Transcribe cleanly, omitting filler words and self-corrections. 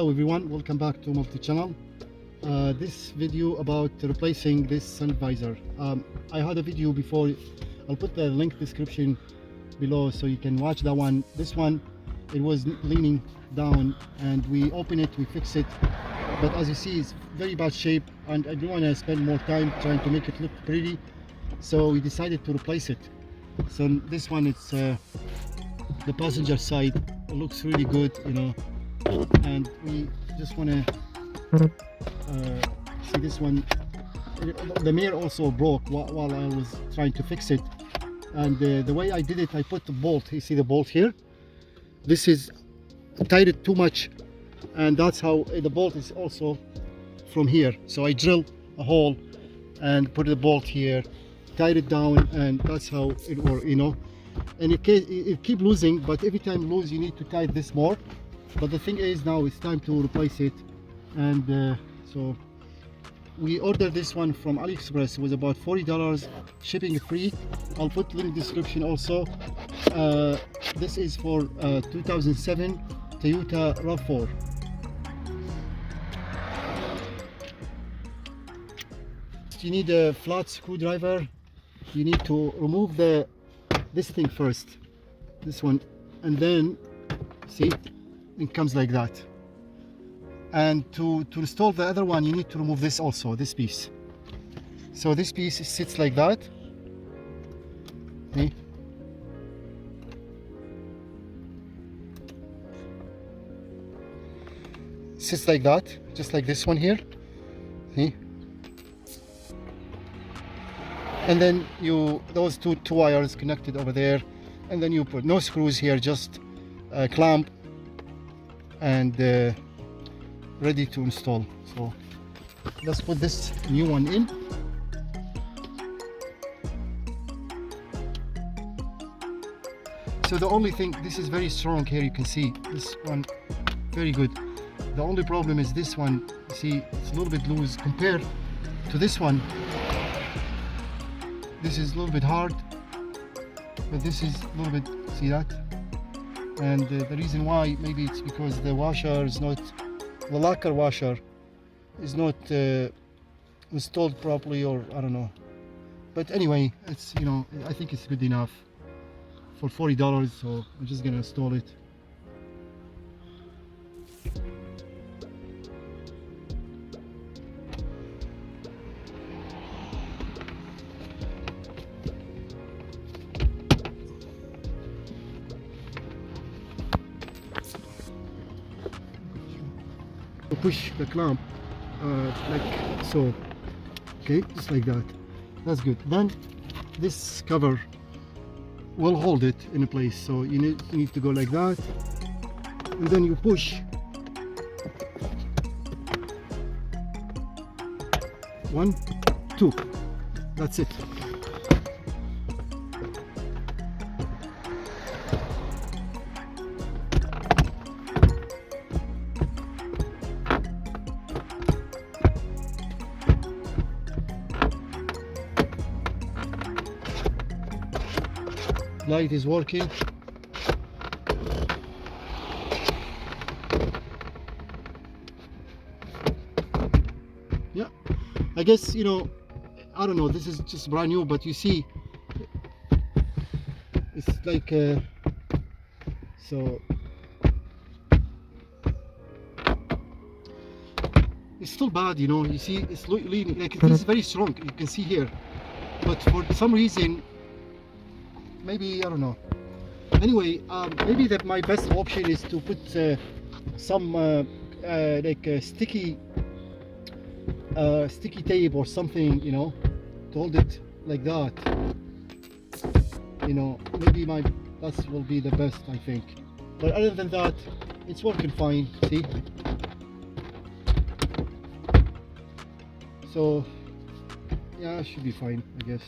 Hello everyone, welcome back to multi-channel. This video about replacing this sun visor. I had a video before. I'll put the link description below so you can watch that one. This one, it was leaning down and we open it, we fix it, but as you see it's very bad shape and I don't want to spend more time trying to make it look pretty, so we decided to replace it. So this one, it's the passenger side. It looks really good, you know, and we just want to see this one. The mirror also broke while I was trying to fix it, and the way I did it, I put the bolt. You see the bolt here? This is tied it too much, and that's how the bolt is also from here. So I drill a hole and put the bolt here, tied it down, and that's how it works, you know. And it keep losing, but every time you lose you need to tie this more. But the thing is, now it's time to replace it, and so we ordered this one from AliExpress. It was about $40, shipping free. I'll put link description also. This is for 2007 Toyota Rav4. You need a flat screwdriver. You need to remove this thing first, this one, and then see it comes like that. And to install the other one, you need to remove this also, this piece. So this piece sits like that. Okay. Sits like that, just like this one here. See? And then those two wires connected over there, and then you put no screws here, just a clamp, and ready to install. So let's put this new one in. So the only thing, this is very strong here, you can see this one very good. The only problem is this one, see, it's a little bit loose compared to this one. This is a little bit hard, but this is a little bit, see that? And the reason why, maybe it's because the washer is not, the lacquer washer is not installed properly, or I don't know. But anyway, it's, you know, I think it's good enough for $40, so I'm just gonna install it. Push the clamp like so, okay, just like that. That's good. Then this cover will hold it in place, so you need to go like that, and then you push. 1, 2, that's it. Light is working. Yeah, I guess, you know, I don't know, this is just brand new, but you see it's like so it's still bad, you know. You see it's leaning, like it is very strong, you can see here, but for some reason, maybe, I don't know. Anyway, maybe that my best option is to put some like sticky tape or something, you know, to hold it like that. You know, maybe that will be the best, I think. But other than that, it's working fine. See? So yeah, it should be fine, I guess.